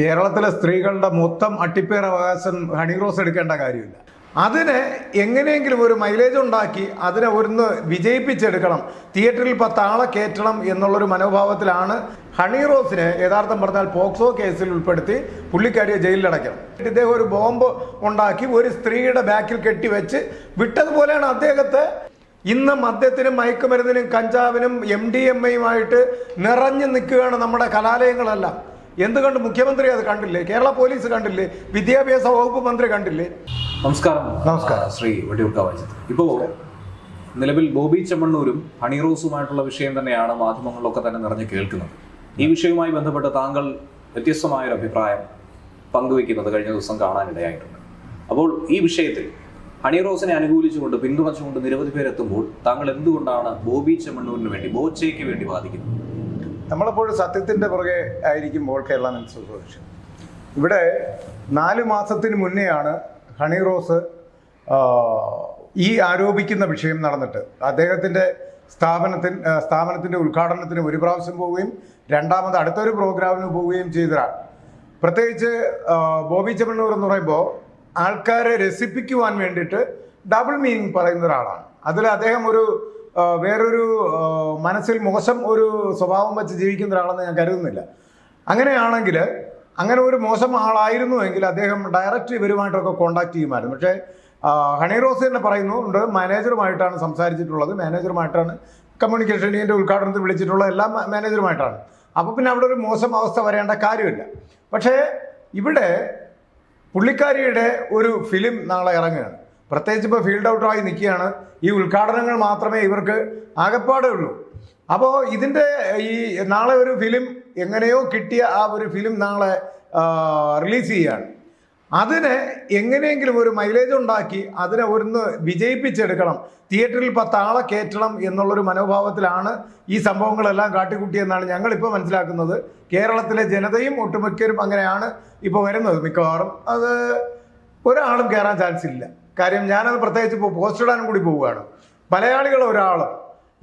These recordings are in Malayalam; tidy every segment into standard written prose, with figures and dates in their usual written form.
കേരളത്തിലെ സ്ത്രീകളുടെ മൊത്തം അട്ടിപ്പേർ അവകാശം ഹണിറോസ് എടുക്കേണ്ട കാര്യമില്ല. അതിനെ എങ്ങനെയെങ്കിലും ഒരു മൈലേജ് ഉണ്ടാക്കി അതിനെ ഒന്ന് വിജയിപ്പിച്ചെടുക്കണം, തിയേറ്ററിൽ 10 ആളെ കയറ്റണം എന്നുള്ളൊരു മനോഭാവത്തിലാണ് ഹണിറോസിനെ യഥാർത്ഥം പറഞ്ഞാൽ പോക്സോ കേസിൽ ഉൾപ്പെടുത്തി പുള്ളിക്കാരിയെ ജയിലിലടയ്ക്കണം. ഇദ്ദേഹം ഒരു ബോംബ് ഉണ്ടാക്കി ഒരു സ്ത്രീയുടെ ബാക്കിൽ കെട്ടിവെച്ച് വിട്ടതുപോലെയാണ് അദ്ദേഹത്തെ. ഇന്ന് മദ്യത്തിനും മയക്കുമരുന്നിനും കഞ്ചാവിനും MDMA-യുമായിട്ട് നിറഞ്ഞു നിൽക്കുകയാണ് നമ്മുടെ കലാലയങ്ങളെല്ലാം. എന്തുകൊണ്ട് മുഖ്യമന്ത്രി അത് കണ്ടില്ലേ? കേരള പോലീസ് കണ്ടില്ലേ? വിദ്യാഭ്യാസ വകുപ്പ് മന്ത്രി കണ്ടില്ലേ? നമസ്കാരം ശ്രീ വട്ടിയൂർക്കാവ്. ഇപ്പോൾ നിലവിൽ ബോബി ചെമ്മണ്ണൂരും ഹണിറോസുമായിട്ടുള്ള വിഷയം തന്നെയാണ് മാധ്യമങ്ങളിലൊക്കെ തന്നെ നിറഞ്ഞു കേൾക്കുന്നത്. ഈ വിഷയവുമായി ബന്ധപ്പെട്ട് താങ്കൾ വ്യത്യസ്തമായൊരു അഭിപ്രായം പങ്കുവെക്കുന്നത് കഴിഞ്ഞ ദിവസം കാണാനിടയായിട്ടുണ്ട്. അപ്പോൾ ഈ വിഷയത്തിൽ ഹണിറോസിനെ അനുകൂലിച്ചുകൊണ്ട് പിന്തുണച്ചുകൊണ്ട് നിരവധി പേരെത്തുമ്പോൾ താങ്കൾ എന്തുകൊണ്ടാണ് ബോബി ചെമ്മണ്ണൂരിന് വേണ്ടി, ബോച്ചയ്ക്ക് വേണ്ടി വാദിക്കുന്നത്? നമ്മളെപ്പോഴും സത്യത്തിൻ്റെ പുറകെ ആയിരിക്കുമ്പോൾ കേരള അസോസിയേഷൻ ഇവിടെ 4 മാസത്തിന് മുന്നെയാണ് ഹണിറോസ് ഈ ആരോപിക്കുന്ന വിഷയം നടന്നിട്ട് അദ്ദേഹത്തിൻ്റെ സ്ഥാപനത്തിൻ്റെ ഉദ്ഘാടനത്തിന് ഒരു പ്രാവശ്യം പോവുകയും രണ്ടാമത് അടുത്തൊരു പ്രോഗ്രാമിന് പോവുകയും ചെയ്തതാണ്. പ്രത്യേകിച്ച് ബോബി ചെമ്മണ്ണൂർ എന്ന് പറയുമ്പോൾ ആൾക്കാരെ രസിപ്പിക്കുവാൻ വേണ്ടിയിട്ട് ഡബിൾ മീനിങ് പറയുന്ന ഒരാളാണ്. അതിൽ അദ്ദേഹം വേറൊരു മനസ്സിൽ മോശം ഒരു സ്വഭാവം വെച്ച് ജീവിക്കുന്ന ഒരാളെന്ന് ഞാൻ കരുതുന്നില്ല. അങ്ങനെയാണെങ്കിൽ അങ്ങനെ ഒരു മോശം ആളായിരുന്നുവെങ്കിൽ അദ്ദേഹം ഡയറക്റ്റ് ഇവരുമായിട്ടൊക്കെ കോണ്ടാക്ട് ചെയ്യുമായിരുന്നു. പക്ഷേ ഹണിറോസ് തന്നെ പറയുന്നുണ്ട്, മാനേജറുമായിട്ടാണ് സംസാരിച്ചിട്ടുള്ളത്, മാനേജറുമായിട്ടാണ് കമ്മ്യൂണിക്കേഷൻ ഇതിൻ്റെ ഉദ്ഘാടനത്തിൽ വിളിച്ചിട്ടുള്ള എല്ലാ മാനേജറുമായിട്ടാണ്. അപ്പോൾ പിന്നെ അവിടെ ഒരു മോശം അവസ്ഥ വരേണ്ട കാര്യമില്ല. പക്ഷേ ഇവിടെ പുള്ളിക്കാരിയുടെ ഒരു ഫിലിം നാളെ ഇറങ്ങുകയാണ്. പ്രത്യേകിച്ച് ഇപ്പോൾ ഫീൽഡ് ഔട്ടായി നിൽക്കുകയാണ്. ഈ ഉദ്ഘാടനങ്ങൾ മാത്രമേ ഇവർക്ക് ആകപ്പാടേ ഉള്ളൂ. അപ്പോൾ ഇതിൻ്റെ ഈ നാളെ ഒരു ഫിലിം എങ്ങനെയോ കിട്ടിയ ആ ഒരു ഫിലിം നാളെ റിലീസ് ചെയ്യുകയാണ്. അതിനെ എങ്ങനെയെങ്കിലും ഒരു മൈലേജ് ഉണ്ടാക്കി അതിനെ ഒന്ന് വിജയിപ്പിച്ചെടുക്കണം, തിയേറ്ററിൽ 10 ആളെ കയറ്റണം എന്നുള്ളൊരു മനോഭാവത്തിലാണ് ഈ സംഭവങ്ങളെല്ലാം കാട്ടിക്കൂട്ടിയെന്നാണ് ഞങ്ങളിപ്പോൾ മനസ്സിലാക്കുന്നത്. കേരളത്തിലെ ജനതയും ഒട്ടുമിക്കരും അങ്ങനെയാണ് ഇപ്പോൾ വരുന്നത്. മിക്കവാറും അത് ഒരാളും കയറാൻ ചാൻസ് ഇല്ല. കാര്യം ഞാനത് പ്രത്യേകിച്ച് ഇപ്പോൾ പോസ്റ്റ് ഇടാനും കൂടി പോവുകയാണ്. മലയാളികൾ ഒരാൾ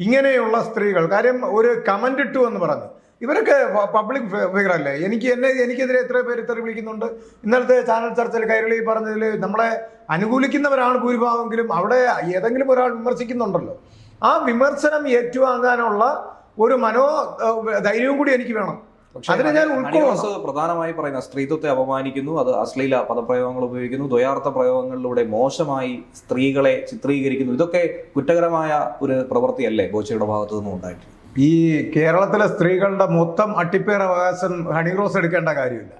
ഇങ്ങനെയുള്ള സ്ത്രീകൾ, കാര്യം ഒരു കമൻ്റ് ഇട്ടു എന്ന് പറഞ്ഞു, ഇവരൊക്കെ പബ്ലിക് ഫിഗറല്ലേ? എനിക്കെതിരെ എത്ര പേര് ഇത്ര വിളിക്കുന്നുണ്ട്. ഇന്നലത്തെ ചാനൽ ചർച്ചയിൽ കൈരളി പറഞ്ഞതിൽ നമ്മളെ അനുകൂലിക്കുന്നവരാണ് ഭൂരിഭാഗമെങ്കിലും അവിടെ ഏതെങ്കിലും ഒരാൾ വിമർശിക്കുന്നുണ്ടല്ലോ. ആ വിമർശനം ഏറ്റുവാങ്ങാനുള്ള ഒരു ധൈര്യവും കൂടി എനിക്ക് വേണം. അതിനെ ഞാൻ പ്രധാനമായി പറയുന്ന സ്ത്രീത്വത്തെ അപമാനിക്കുന്നു, അത് അശ്ലീല പദപ്രയോഗങ്ങൾ ഉപയോഗിക്കുന്നു, ദ്വയാർത്ഥ പ്രയോഗങ്ങളിലൂടെ മോശമായി സ്ത്രീകളെ ചിത്രീകരിക്കുന്നു. ഇതൊക്കെ കുറ്റകരമായ ഒരു പ്രവൃത്തിയല്ലേ ബോച്ചയുടെ ഭാഗത്തു നിന്നും ഉണ്ടായിട്ട്? ഈ കേരളത്തിലെ സ്ത്രീകളുടെ മൊത്തം അട്ടിപ്പേർ അവകാശം ഹണിറോസ് എടുക്കേണ്ട കാര്യമില്ല.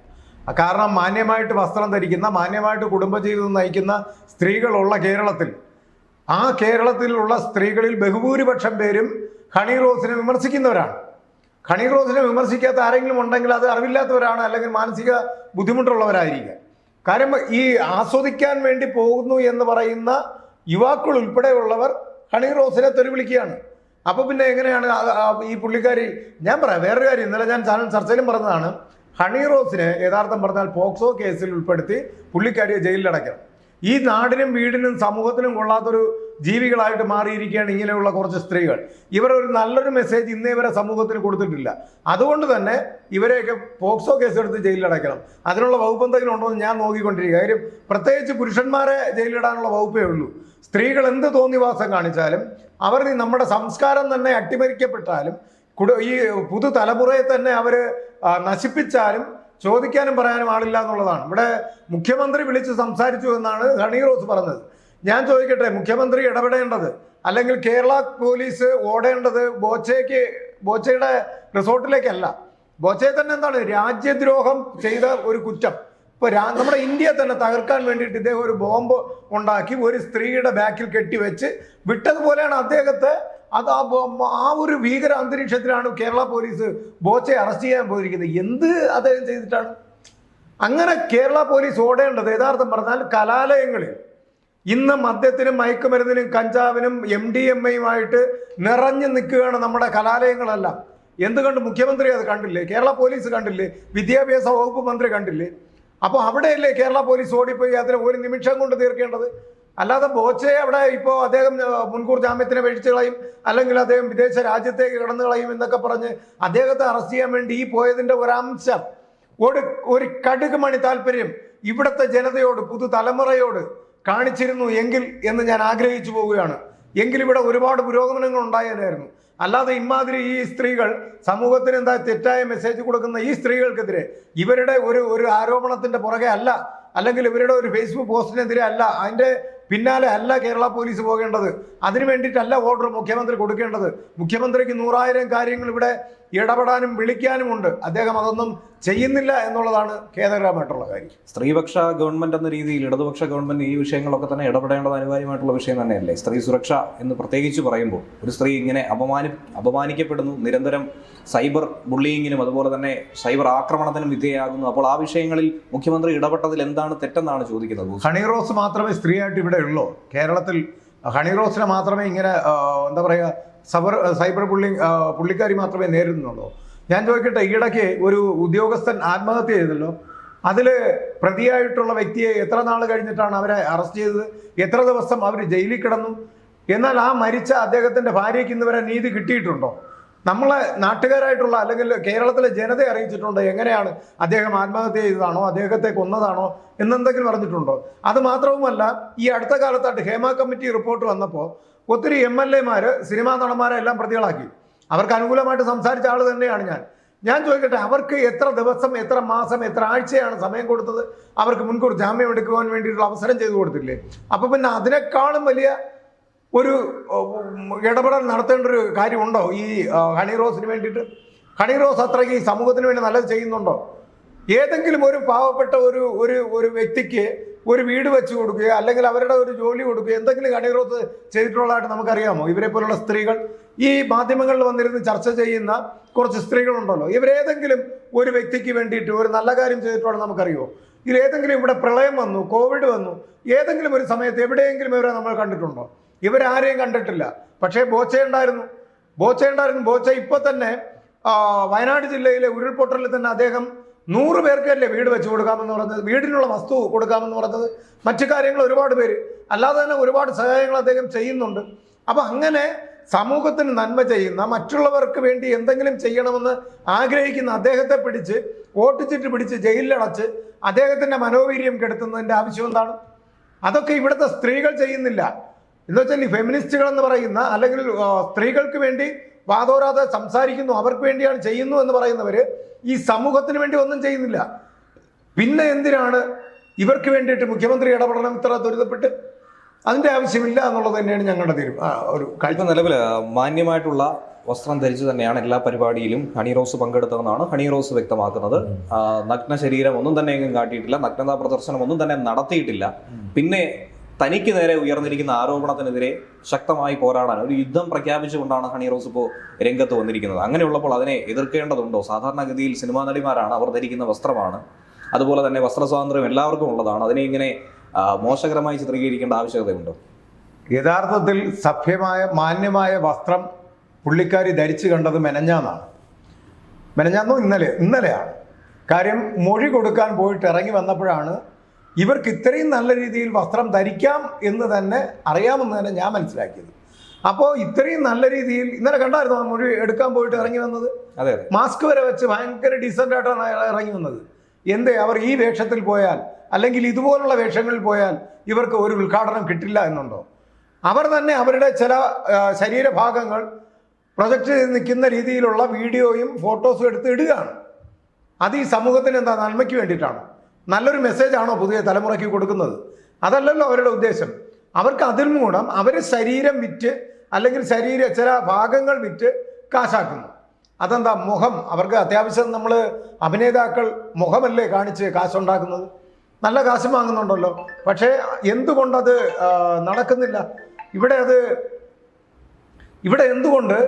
കാരണം മാന്യമായിട്ട് വസ്ത്രം ധരിക്കുന്ന, മാന്യമായിട്ട് കുടുംബജീവിതം നയിക്കുന്ന സ്ത്രീകളുള്ള കേരളത്തിൽ, ആ കേരളത്തിലുള്ള സ്ത്രീകളിൽ ബഹുഭൂരിപക്ഷം പേരും ഹണിറോസിനെ വിമർശിക്കുന്നവരാണ്. ഹണിറോസിനെ വിമർശിക്കാത്ത ആരെങ്കിലും ഉണ്ടെങ്കിൽ അത് അറിവില്ലാത്തവരാണ്, അല്ലെങ്കിൽ മാനസിക ബുദ്ധിമുട്ടുള്ളവരായിരിക്കുക. കാര്യം ഈ ആസ്വദിക്കാൻ വേണ്ടി പോകുന്നു എന്ന് പറയുന്ന യുവാക്കൾ ഉൾപ്പെടെയുള്ളവർ ഹണിറോസിനെ തെരുവിളിക്കുകയാണ്. അപ്പോൾ പിന്നെ എങ്ങനെയാണ് ഈ പുള്ളിക്കാരി? ഞാൻ പറയാം വേറൊരു കാര്യം, ഇന്നലെ ഞാൻ ചാനൽ ചർച്ചയിലും പറഞ്ഞതാണ്, ഹണിറോസിനെ യഥാർത്ഥം പറഞ്ഞാൽ പോക്സോ കേസിൽ ഉൾപ്പെടുത്തി പുള്ളിക്കാരിയെ ജയിലിലടയ്ക്കണം. ഈ നാടിനും വീടിനും സമൂഹത്തിനും കൊള്ളാത്തൊരു ജീവികളായിട്ട് മാറിയിരിക്കുകയാണ് ഇങ്ങനെയുള്ള കുറച്ച് സ്ത്രീകൾ. ഇവരൊരു നല്ലൊരു മെസ്സേജ് ഇന്നേ വരെ സമൂഹത്തിന് കൊടുത്തിട്ടില്ല. അതുകൊണ്ട് തന്നെ ഇവരെയൊക്കെ പോക്സോ കേസെടുത്ത് ജയിലിലടയ്ക്കണം. അതിനുള്ള വകുപ്പ് എന്തെങ്കിലും ഉണ്ടോ എന്ന് ഞാൻ നോക്കിക്കൊണ്ടിരിക്കുക. കാര്യം പ്രത്യേകിച്ച് പുരുഷന്മാരെ ജയിലിടാനുള്ള വകുപ്പേ ഉള്ളൂ. സ്ത്രീകൾ എന്ത് തോന്നിവാസം കാണിച്ചാലും, അവർ നമ്മുടെ സംസ്കാരം തന്നെ അട്ടിമറിക്കപ്പെട്ടാലും, ഈ പുതുതലമുറയെ തന്നെ അവർ നശിപ്പിച്ചാലും ചോദിക്കാനും പറയാനും ആളില്ല എന്നുള്ളതാണ്. ഇവിടെ മുഖ്യമന്ത്രി വിളിച്ച് സംസാരിച്ചു എന്നാണ് ഹണിറോസ് പറഞ്ഞത്. ഞാൻ ചോദിക്കട്ടെ, മുഖ്യമന്ത്രി ഇടപെടേണ്ടത് അല്ലെങ്കിൽ കേരള പോലീസ് ഓടേണ്ടത് ബോച്ചയുടെ റിസോർട്ടിലേക്കല്ല, ബോച്ചയെ തന്നെ എന്താണ് രാജ്യദ്രോഹം ചെയ്ത ഒരു കുറ്റം. ഇപ്പോൾ നമ്മുടെ ഇന്ത്യയെ തന്നെ തകർക്കാൻ വേണ്ടിയിട്ട് ഇദ്ദേഹം ഒരു ബോംബ് ഉണ്ടാക്കി ഒരു സ്ത്രീയുടെ ബാക്കിൽ കെട്ടിവെച്ച് വിട്ടതുപോലെയാണ് അദ്ദേഹത്തെ. അത് ആ ഒരു ഭീകര അന്തരീക്ഷത്തിലാണ് കേരള പോലീസ് ബോച്ചയെ അറസ്റ്റ് ചെയ്യാൻ പോയിരിക്കുന്നത്. എന്ത് അദ്ദേഹം ചെയ്തിട്ടാണ്? അങ്ങനെ കേരള പോലീസ് ഓടേണ്ടത് യഥാർത്ഥം പറഞ്ഞാൽ കലാലയങ്ങളിൽ ഇന്ന് മദ്യത്തിനും മയക്കുമരുന്നിനും കഞ്ചാവിനും MDMA-യുമായിട്ട് നിറഞ്ഞു നിൽക്കുകയാണ് നമ്മുടെ കലാലയങ്ങളെല്ലാം. എന്തുകൊണ്ട് മുഖ്യമന്ത്രി അത് കണ്ടില്ലേ? കേരള പോലീസ് കണ്ടില്ലേ? വിദ്യാഭ്യാസ വകുപ്പ് മന്ത്രി കണ്ടില്ലേ? അപ്പോൾ അവിടെയല്ലേ കേരള പോലീസ് ഓടിപ്പോയി അതിനെ ഒരു നിമിഷം കൊണ്ട് തീർക്കേണ്ടത്? അല്ലാതെ ബോച്ചയെ അവിടെ ഇപ്പോൾ അദ്ദേഹം മുൻകൂർ ജാമ്യത്തിന് അപേക്ഷിച്ച് കളയും, അല്ലെങ്കിൽ അദ്ദേഹം വിദേശ രാജ്യത്തേക്ക് കടന്നു കളയും എന്നൊക്കെ പറഞ്ഞ് അദ്ദേഹത്തെ അറസ്റ്റ് ചെയ്യാൻ വേണ്ടി ഈ പോയതിൻ്റെ ഒരംശം ഒരു കടുക് മണി താല്പര്യം ഇവിടുത്തെ ജനതയോട് പുതുതലമുറയോട് കാണിച്ചിരുന്നു എങ്കിൽ എന്ന് ഞാൻ ആഗ്രഹിച്ചു പോവുകയാണ്. എങ്കിൽ ഇവിടെ ഒരുപാട് പുരോഗമനങ്ങൾ ഉണ്ടായതായിരുന്നു. അല്ലാതെ ഇമാതിരി ഈ സ്ത്രീകൾ സമൂഹത്തിന് എന്താ തെറ്റായ മെസ്സേജ് കൊടുക്കുന്ന ഈ സ്ത്രീകൾക്കെതിരെ ഇവരുടെ ഒരു ആരോപണത്തിന്റെ പുറകെ അല്ല, അല്ലെങ്കിൽ ഇവരുടെ ഒരു ഫേസ്ബുക്ക് പോസ്റ്റിനെതിരെ അല്ല, അതിന്റെ പിന്നാലെ അല്ല കേരള പോലീസ് പോകേണ്ടത്. അതിനു വേണ്ടിയിട്ടല്ല ഓർഡർ മുഖ്യമന്ത്രി കൊടുക്കേണ്ടത്. മുഖ്യമന്ത്രിക്ക് 100,000 കാര്യങ്ങൾ ഇവിടെ ഇടപെടാനും വിളിക്കാനുമുണ്ട്. അദ്ദേഹം അതൊന്നും ചെയ്യുന്നില്ല എന്നുള്ളതാണ് ഖേദകരമായിട്ടുള്ള കാര്യം. സ്ത്രീപക്ഷ ഗവൺമെന്റ് എന്ന രീതിയിൽ ഇടതുപക്ഷ ഗവൺമെന്റ് ഈ വിഷയങ്ങളൊക്കെ തന്നെ ഇടപെടേണ്ടത് അനിവാര്യമായിട്ടുള്ള വിഷയം തന്നെയല്ലേ? സ്ത്രീ സുരക്ഷ എന്ന് പ്രത്യേകിച്ച് പറയുമ്പോൾ ഒരു സ്ത്രീ ഇങ്ങനെ അപമാനിക്കപ്പെടുന്നു, നിരന്തരം സൈബർ ബുള്ളിയിങ്ങിനും അതുപോലെ തന്നെ സൈബർ ആക്രമണത്തിനും വിധേയമാകുന്നു. അപ്പോൾ ആ വിഷയങ്ങളിൽ മുഖ്യമന്ത്രി ഇടപെട്ടതിൽ എന്താണ് തെറ്റെന്നാണ് ചോദിക്കുന്നത്. ഹണി റോസ് മാത്രമേ സ്ത്രീയായിട്ട് ഇവിടെ ഉള്ളൂ. കേരളത്തിൽ ഹണി റോസിനെ മാത്രമേ ഇങ്ങനെ എന്താ പറയുക സൈബർ പുള്ളിക്കാരി മാത്രമേ നേരിടുന്നുള്ളൂ. ഞാൻ ചോദിക്കട്ടെ, ഈയിടയ്ക്ക് ഒരു ഉദ്യോഗസ്ഥൻ ആത്മഹത്യ ചെയ്തല്ലോ. അതിൽ പ്രതിയായിട്ടുള്ള വ്യക്തിയെ എത്ര നാൾ കഴിഞ്ഞിട്ടാണ് അവരെ അറസ്റ്റ് ചെയ്തത്? എത്ര ദിവസം അവർ ജയിലിൽ കിടന്നു? എന്നാൽ ആ മരിച്ച അദ്ദേഹത്തിൻ്റെ ഭാര്യയ്ക്ക് ഇന്ന് വരെ നീതി കിട്ടിയിട്ടുണ്ടോ? നമ്മളെ നാട്ടുകാരായിട്ടുള്ള അല്ലെങ്കിൽ കേരളത്തിലെ ജനതയെ അറിയിച്ചിട്ടുണ്ടോ എങ്ങനെയാണ് അദ്ദേഹം ആത്മഹത്യ ചെയ്തതാണോ അദ്ദേഹത്തെ കൊന്നതാണോ എന്നെന്തെങ്കിലും പറഞ്ഞിട്ടുണ്ടോ? അത് മാത്രവുമല്ല, ഈ അടുത്ത കാലത്തായിട്ട് ഹേമ കമ്മിറ്റി റിപ്പോർട്ട് വന്നപ്പോൾ ഒത്തിരി MLA-മാർ സിനിമാ നടന്മാരെ എല്ലാം പ്രതികളാക്കി. അവർക്ക് അനുകൂലമായിട്ട് സംസാരിച്ച ആൾ തന്നെയാണ് ഞാൻ ചോദിക്കട്ടെ, അവർക്ക് എത്ര ദിവസം, എത്ര മാസം, എത്ര ആഴ്ചയാണ് സമയം കൊടുത്തത്? അവർക്ക് മുൻകൂർ ജാമ്യം എടുക്കുവാൻ വേണ്ടിയിട്ടുള്ള അവസരം ചെയ്തു കൊടുത്തില്ലേ? അപ്പോൾ പിന്നെ അതിനേക്കാളും വലിയ ഒരു ഇടപെടൽ നടത്തേണ്ട ഒരു കാര്യമുണ്ടോ ഈ ഹണി റോസിന് വേണ്ടിയിട്ട്? ഹണി റോസ് അത്രയ്ക്ക് ഈ സമൂഹത്തിന് വേണ്ടി നല്ലത് ചെയ്യുന്നുണ്ടോ? ഏതെങ്കിലും ഒരു പാവപ്പെട്ട ഒരു വ്യക്തിക്ക് ഒരു വീട് വെച്ച് കൊടുക്കുകയോ അല്ലെങ്കിൽ അവരുടെ ഒരു ജോലി കൊടുക്കുകയോ എന്തെങ്കിലും ഹണി റോസ് ചെയ്തിട്ടുള്ളതായിട്ട് നമുക്കറിയാമോ? ഇവരെ പോലുള്ള സ്ത്രീകൾ ഈ മാധ്യമങ്ങളിൽ വന്നിരുന്ന് ചർച്ച ചെയ്യുന്ന കുറച്ച് സ്ത്രീകളുണ്ടല്ലോ, ഇവരേതെങ്കിലും ഒരു വ്യക്തിക്ക് വേണ്ടിയിട്ട് ഒരു നല്ല കാര്യം ചെയ്തിട്ടുള്ളത് നമുക്കറിയുമോ? ഇതിലേതെങ്കിലും ഇവിടെ പ്രളയം വന്നു, കോവിഡ് വന്നു, ഏതെങ്കിലും ഒരു സമയത്ത് എവിടെയെങ്കിലും ഇവരെ നമ്മൾ കണ്ടിട്ടുണ്ടോ? ഇവരാരെയും കണ്ടിട്ടില്ല. പക്ഷേ ബോച്ചയുണ്ടായിരുന്നു. ബോച്ച ഇപ്പൊ തന്നെ വയനാട് ജില്ലയിലെ ഉരുൾപൊട്ടലിൽ തന്നെ അദ്ദേഹം 100 പേർക്കല്ലേ വീട് വെച്ച് കൊടുക്കാമെന്ന് പറഞ്ഞത്, വീടിനുള്ള വസ്തു കൊടുക്കാമെന്ന് പറഞ്ഞത്, മറ്റു കാര്യങ്ങൾ ഒരുപാട് പേര്, അല്ലാതെ തന്നെ ഒരുപാട് സഹായങ്ങൾ അദ്ദേഹം ചെയ്യുന്നുണ്ട്. അപ്പൊ അങ്ങനെ സമൂഹത്തിന് നന്മ ചെയ്യുന്ന, മറ്റുള്ളവർക്ക് വേണ്ടി എന്തെങ്കിലും ചെയ്യണമെന്ന് ആഗ്രഹിക്കുന്ന അദ്ദേഹത്തെ പിടിച്ച് ഓട്ടിച്ചിട്ട് പിടിച്ച് ജയിലിലടച്ച് അദ്ദേഹത്തിന്റെ മനോവീര്യം കെടുത്തുന്നതിന്റെ ആവശ്യം എന്താണ്? അതൊക്കെ ഇവിടുത്തെ സ്ത്രീകൾ ചെയ്യുന്നില്ല. എന്ന് വെച്ചാൽ ഈ ഫെമിനിസ്റ്റുകൾ എന്ന് പറയുന്ന അല്ലെങ്കിൽ സ്ത്രീകൾക്ക് വേണ്ടി വാദോരാതെ സംസാരിക്കുന്നു, അവർക്ക് വേണ്ടിയാണ് ചെയ്യുന്നു എന്ന് പറയുന്നവര് ഈ സമൂഹത്തിന് വേണ്ടി ഒന്നും ചെയ്യുന്നില്ല. പിന്നെ എന്തിനാണ് ഇവർക്ക് വേണ്ടിയിട്ട് മുഖ്യമന്ത്രി ഇടപെടണം ഇത്ര ദുരിതപ്പെട്ട്? അതിന്റെ ആവശ്യമില്ല എന്നുള്ളത് തന്നെയാണ് ഞങ്ങളുടെ ഒരു കാഴ്ച. നിലവിൽ മാന്യമായിട്ടുള്ള വസ്ത്രം ധരിച്ചു തന്നെയാണ് എല്ലാ പരിപാടിയിലും ഹണി റോസ് പങ്കെടുത്തതെന്നാണ് ഹണി റോസ് വ്യക്തമാക്കുന്നത്. നഗ്ന ശരീരം ഒന്നും തന്നെ എങ്ങും കാട്ടിയിട്ടില്ല, നഗ്നതാ പ്രദർശനം ഒന്നും തന്നെ നടത്തിയിട്ടില്ല. പിന്നെ തനിക്ക് നേരെ ഉയർന്നിരിക്കുന്ന ആരോപണത്തിനെതിരെ ശക്തമായി പോരാടാൻ ഒരു യുദ്ധം പ്രഖ്യാപിച്ചുകൊണ്ടാണ് ഹണി റോസ് ഇപ്പോൾ രംഗത്ത് വന്നിരിക്കുന്നത്. അങ്ങനെയുള്ളപ്പോൾ അതിനെ എതിർക്കേണ്ടതുണ്ടോ? സാധാരണഗതിയിൽ സിനിമാ നടിമാരാണ്, അവർ ധരിക്കുന്ന വസ്ത്രമാണ്, അതുപോലെ തന്നെ വസ്ത്ര സ്വാതന്ത്ര്യം എല്ലാവർക്കും ഉള്ളതാണ്. അതിനെ ഇങ്ങനെ മോശകരമായി ചിത്രീകരിക്കേണ്ട ആവശ്യകതയുണ്ടോ? യഥാർത്ഥത്തിൽ സഭ്യമായ മാന്യമായ വസ്ത്രം പുള്ളിക്കാരി ധരിച്ചു കണ്ടത് മെനഞ്ഞാന്നോ ഇന്നലെയാണ്. കാര്യം മൊഴി കൊടുക്കാൻ പോയിട്ട് ഇറങ്ങി വന്നപ്പോഴാണ് ഇവർക്ക് ഇത്രയും നല്ല രീതിയിൽ വസ്ത്രം ധരിക്കാം എന്ന് തന്നെ അറിയാമെന്ന് തന്നെ ഞാൻ മനസ്സിലാക്കിയത്. അപ്പോൾ ഇത്രയും നല്ല രീതിയിൽ ഇന്നലെ കണ്ടായിരുന്നു ആ മൊഴി എടുക്കാൻ പോയിട്ട് ഇറങ്ങി വന്നത്. അതെ, മാസ്ക് വരെ വെച്ച് ഭയങ്കര ഡീസൻ്റ് ആയിട്ടാണ് ഇറങ്ങി വന്നത്. എന്തേ അവർ ഈ വേഷത്തിൽ പോയാൽ അല്ലെങ്കിൽ ഇതുപോലുള്ള വേഷങ്ങളിൽ പോയാൽ ഇവർക്ക് ഒരു ഉദ്ഘാടനം കിട്ടില്ല എന്നുണ്ടോ? അവർ തന്നെ അവരുടെ ചില ശരീരഭാഗങ്ങൾ പ്രൊജക്റ്റ് ചെയ്ത് നിൽക്കുന്ന രീതിയിലുള്ള വീഡിയോയും ഫോട്ടോസും എടുത്ത് ഇടുകയാണ്. അത് ഈ സമൂഹത്തിന് എന്താ നന്മയ്ക്ക് വേണ്ടിയിട്ടാണോ? നല്ലൊരു മെസ്സേജാണോ പുതിയ തലമുറയ്ക്ക് കൊടുക്കുന്നത്? അതല്ലല്ലോ അവരുടെ ഉദ്ദേശം. അവർക്ക് അതിൽ മൂലം അവർ ശരീരം വിറ്റ് അല്ലെങ്കിൽ ചില ഭാഗങ്ങൾ വിറ്റ് കാശാക്കുന്നു. അതെന്താ? മുഖം. അവർക്ക് അത്യാവശ്യം നമ്മൾ അഭിനേതാക്കൾ മുഖമല്ലേ കാണിച്ച് കാശുണ്ടാക്കുന്നത്? നല്ല കാശ് വാങ്ങുന്നുണ്ടല്ലോ. പക്ഷേ എന്തുകൊണ്ടത് നടക്കുന്നില്ല? ഇവിടെ എന്തുകൊണ്ട്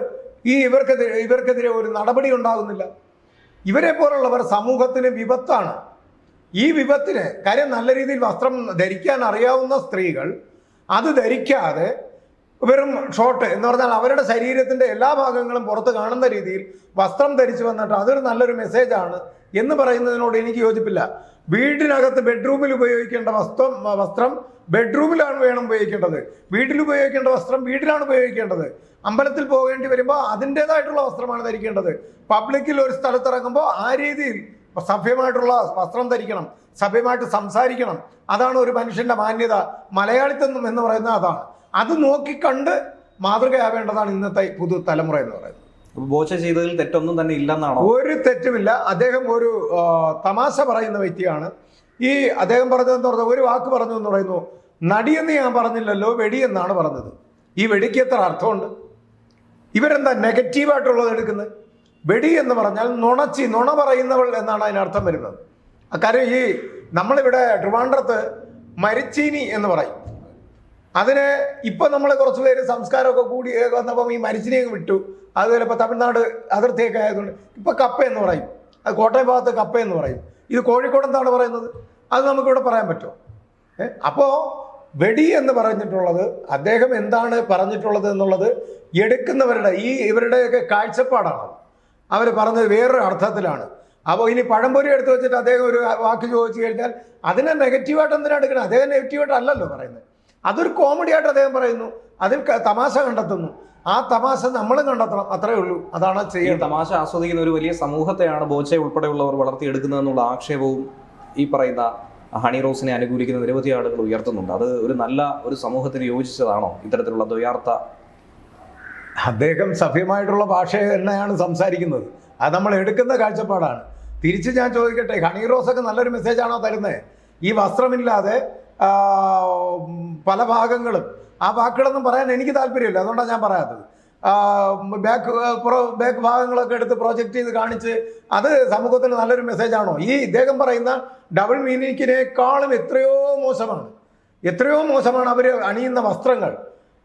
ഇവർക്കെതിരെ ഒരു നടപടി ഉണ്ടാകുന്നില്ല? ഇവരെ പോലുള്ളവർ സമൂഹത്തിന് വിപത്താണ്. ഈ വിപത്തിന് കാര്യം നല്ല രീതിയിൽ വസ്ത്രം ധരിക്കാൻ അറിയാവുന്ന സ്ത്രീകൾ അത് ധരിക്കാതെ വെറും ഷോർട്ട് എന്ന് പറഞ്ഞാൽ അവരുടെ ശരീരത്തിന്റെ എല്ലാ ഭാഗങ്ങളും പുറത്ത് കാണുന്ന രീതിയിൽ വസ്ത്രം ധരിച്ചു വന്നിട്ട് അതൊരു നല്ലൊരു മെസ്സേജാണ് എന്ന് പറയുന്നതിനോട് എനിക്ക് യോജിപ്പില്ല. വീടിനകത്ത് ബെഡ്റൂമിൽ ഉപയോഗിക്കേണ്ട വസ്ത്രം ബെഡ്റൂമിലാണ് ഉപയോഗിക്കേണ്ടത്. വീട്ടിൽ ഉപയോഗിക്കേണ്ട വസ്ത്രം വീട്ടിലാണ് ഉപയോഗിക്കേണ്ടത്. അമ്പലത്തിൽ പോകേണ്ടി വരുമ്പോൾ അതിൻ്റെതായിട്ടുള്ള വസ്ത്രമാണ് ധരിക്കേണ്ടത്. പബ്ലിക്കിൽ ഒരു സ്ഥലത്തിറങ്ങുമ്പോൾ ആ രീതിയിൽ സഭ്യമായിട്ടുള്ള വസ്ത്രം ധരിക്കണം, സഭ്യമായിട്ട് സംസാരിക്കണം. അതാണ് ഒരു മനുഷ്യന്റെ മാന്യത. മലയാളിത്തം എന്ന് പറയുന്നത് അതാണ്. അത് നോക്കിക്കണ്ട് മാതൃകയാവേണ്ടതാണ് ഇന്നത്തെ പുതു തലമുറ എന്ന് പറയുന്നത്. ബോച്ച ചെയ്തതിൽ തെറ്റൊന്നും തന്നെ ഇല്ലെന്നാണോ? ഒരു തെറ്റുമില്ല. അദ്ദേഹം ഒരു തമാശ പറയുന്ന വ്യക്തിയാണ്. ഈ അദ്ദേഹം പറഞ്ഞതെന്ന് പറഞ്ഞാൽ ഒരു വാക്ക് പറഞ്ഞു എന്ന് പറയുന്നു, നടിയെന്ന് ഞാൻ പറഞ്ഞില്ലല്ലോ, വെടി എന്നാണ് പറഞ്ഞത്. ഈ വെടിക്ക് എത്ര അർത്ഥമുണ്ട്? ഇവരെന്താ നെഗറ്റീവായിട്ടുള്ളത് എടുക്കുന്നത്? വെടി എന്ന് പറഞ്ഞാൽ നുണ പറയുന്നവൾ എന്നാണ് അതിനർത്ഥം വരുന്നത്. കാര്യം ഈ നമ്മളിവിടെ ട്രിവാൻഡ്രത്ത് മരിച്ചീനി എന്ന് പറയും. അതിന് ഇപ്പം നമ്മൾ കുറച്ച് പേര് സംസ്കാരമൊക്കെ കൂടി വന്നപ്പം ഈ മരിച്ചിനെയും വിട്ടു. അതുപോലെ ഇപ്പോൾ തമിഴ്നാട് അതിർത്തിയൊക്കെ ആയതുകൊണ്ട് ഇപ്പം കപ്പ എന്ന് പറയും. അത് കോട്ടയം ഭാഗത്ത് കപ്പ എന്ന് പറയും. ഇത് കോഴിക്കോട് എന്താണ് പറയുന്നത്? അത് നമുക്കിവിടെ പറയാൻ പറ്റുമോ? അപ്പോൾ വെടി എന്ന് പറഞ്ഞിട്ടുള്ളത് അദ്ദേഹം എന്താണ് പറഞ്ഞിട്ടുള്ളത് എന്നുള്ളത് എടുക്കുന്നവരുടെ ഇവരുടെയൊക്കെ കാഴ്ചപ്പാടാണ്. അവർ പറഞ്ഞത് വേറൊരു അർത്ഥത്തിലാണ്. അപ്പോൾ ഇനി പഴംപൊരി എടുത്ത് വെച്ചിട്ട് അദ്ദേഹം ഒരു വാക്ക് ചോദിച്ചു കഴിഞ്ഞാൽ അതിനെ നെഗറ്റീവായിട്ട് എന്തിനാണ് എടുക്കുന്നത്? അദ്ദേഹം നെഗറ്റീവായിട്ട് അല്ലല്ലോ പറയുന്നത്. അതൊരു കോമഡി ആയിട്ട് അദ്ദേഹം പറയുന്നു, അതിൽ തമാശ കണ്ടെത്തുന്നു. ആ തമാശ നമ്മളും കണ്ടെത്തണം, അത്രേ ഉള്ളൂ. അതാണ് ചെയ്യുന്നത്. തമാശ ആസ്വദിക്കുന്ന ഒരു വലിയ സമൂഹത്തെയാണ് ബോച്ചെ ഉൾപ്പെടെയുള്ളവർ വളർത്തിയെടുക്കുന്നതെന്നുള്ള ആക്ഷേപവും ഈ പറയുന്ന ഹണി റോസിനെ അനുകൂലിക്കുന്ന നിരവധി ആളുകൾ ഉയർത്തുന്നുണ്ട്. അത് ഒരു സമൂഹത്തിന് യോജിച്ചതാണോ ഇത്തരത്തിലുള്ള ദ്വയാർത്ഥ? അദ്ദേഹം സഭ്യമായിട്ടുള്ള ഭാഷയെ തന്നെയാണ് സംസാരിക്കുന്നത്. അത് നമ്മൾ എടുക്കുന്ന കാഴ്ചപ്പാടാണ്. തിരിച്ച് ഞാൻ ചോദിക്കട്ടെ, ഹണി റോസൊക്കെ നല്ലൊരു മെസ്സേജാണോ തരുന്നത്? ഈ വസ്ത്രമില്ലാതെ പല ഭാഗങ്ങളും, ആ വാക്കുകളൊന്നും പറയാൻ എനിക്ക് താല്പര്യമില്ല, അതുകൊണ്ടാണ് ഞാൻ പറയാത്തത്. ബാക്ക് ഭാഗങ്ങളൊക്കെ എടുത്ത് പ്രൊജക്റ്റ് ചെയ്ത് കാണിച്ച് അത് സമൂഹത്തിന് നല്ലൊരു മെസ്സേജാണോ? ഈ ഇദ്ദേഹം പറയുന്ന ഡബിൾ മീനിങ്ങിനേക്കാളും എത്രയോ മോശമാണ് അവർ അണിയുന്ന വസ്ത്രങ്ങൾ.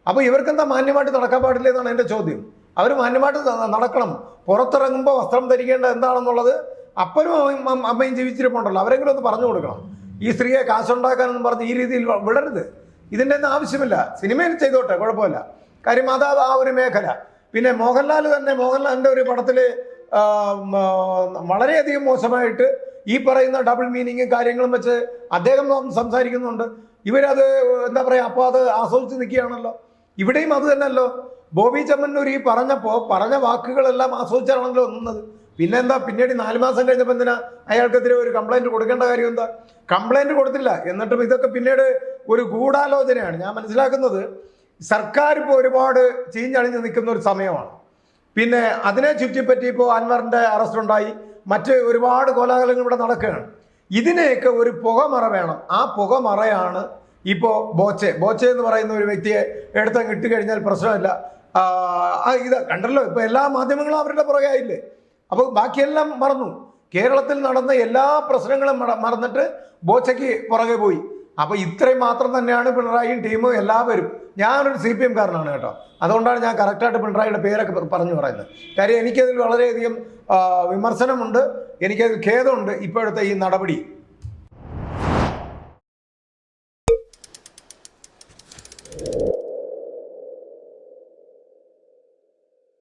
അപ്പോൾ ഇവർക്കെന്താ മാന്യമായിട്ട് നടക്കാൻ പാടില്ല എന്നാണ് എൻ്റെ ചോദ്യം. അവർ മാന്യമായിട്ട് നടക്കണം. പുറത്തിറങ്ങുമ്പോൾ വസ്ത്രം ധരിക്കേണ്ടത് എന്താണെന്നുള്ളത് അപ്പനും അമ്മയും ജീവിച്ചിരിപ്പുണ്ടല്ലോ, അവരെങ്കിലും ഒന്ന് പറഞ്ഞു കൊടുക്കണം. ഈ സ്ത്രീയെ കാശുണ്ടാക്കാനെന്ന് പറഞ്ഞ് ഈ രീതിയിൽ വിടരുത്. ഇതിൻ്റെ ഒന്നും ആവശ്യമില്ല. സിനിമയിൽ ചെയ്തോട്ടെ, കുഴപ്പമില്ല. കാര്യം അതാ ആ ഒരു മേഖല. പിന്നെ മോഹൻലാലിൻ്റെ ഒരു പടത്തിൽ വളരെയധികം മോശമായിട്ട് ഈ പറയുന്ന ഡബിൾ മീനിങ്ങും കാര്യങ്ങളും വെച്ച് അദ്ദേഹം സംസാരിക്കുന്നുണ്ട്. ഇവരത് എന്താ പറയുക, അപ്പോൾ അത് ആസ്വദിച്ച് നിൽക്കുകയാണല്ലോ. ഇവിടെയും അത് തന്നെയല്ലോ. ബോബി ചെമ്മണ്ണൂർ ഈ പറഞ്ഞ വാക്കുകളെല്ലാം ആസ്വദിച്ചാണല്ലോ ഒന്നുന്നത്. പിന്നെന്താ പിന്നീട് 4 മാസം കഴിഞ്ഞപ്പോൾ എന്തിനാ അയാൾക്കെതിരെ ഒരു കംപ്ലൈൻറ്റ് കൊടുക്കേണ്ട കാര്യം എന്താ? കംപ്ലൈൻറ്റ് കൊടുത്തില്ല. എന്നിട്ടും ഇതൊക്കെ പിന്നീട് ഒരു ഗൂഢാലോചനയാണ്. ഞാൻ മനസ്സിലാക്കുന്നത് സർക്കാർ ഇപ്പോൾ ഒരുപാട് ചീഞ്ഞണിഞ്ഞ് നിൽക്കുന്ന ഒരു സമയമാണ്. പിന്നെ അതിനെ ചുറ്റിപ്പറ്റി ഇപ്പോൾ അൻവറിൻ്റെ അറസ്റ്റ് ഉണ്ടായി, മറ്റ് ഒരുപാട് കോലാഹലങ്ങൾ ഇവിടെ നടക്കുകയാണ്. ഇതിനെയൊക്കെ ഒരു പുകമറ വേണം. ആ പുകമറയാണ് ഇപ്പോൾ ബോച്ചെ എന്ന് പറയുന്ന ഒരു വ്യക്തിയെ എടുത്തങ്ങ് ഇട്ട് കഴിഞ്ഞാൽ പ്രശ്നമില്ല. ഇത് കണ്ടല്ലോ, ഇപ്പോൾ എല്ലാ മാധ്യമങ്ങളും അവരുടെ പുറകെ ആയില്ലേ. അപ്പോൾ ബാക്കിയെല്ലാം മറന്നു. കേരളത്തിൽ നടന്ന എല്ലാ പ്രശ്നങ്ങളും മറന്നിട്ട് ബോച്ചയ്ക്ക് പുറകെ പോയി. അപ്പോൾ ഇത്രയും മാത്രം തന്നെയാണ് പിണറായിയും ടീമും എല്ലാവരും. ഞാനൊരു CPM കാരനാണ് കേട്ടോ, അതുകൊണ്ടാണ് ഞാൻ കറക്റ്റായിട്ട് പിണറായിയുടെ പേരൊക്കെ പറഞ്ഞു പറയുന്നത്. കാര്യം എനിക്കതിൽ വളരെയധികം വിമർശനമുണ്ട്, എനിക്കതിൽ ഖേദമുണ്ട് ഇപ്പോഴത്തെ ഈ നടപടി.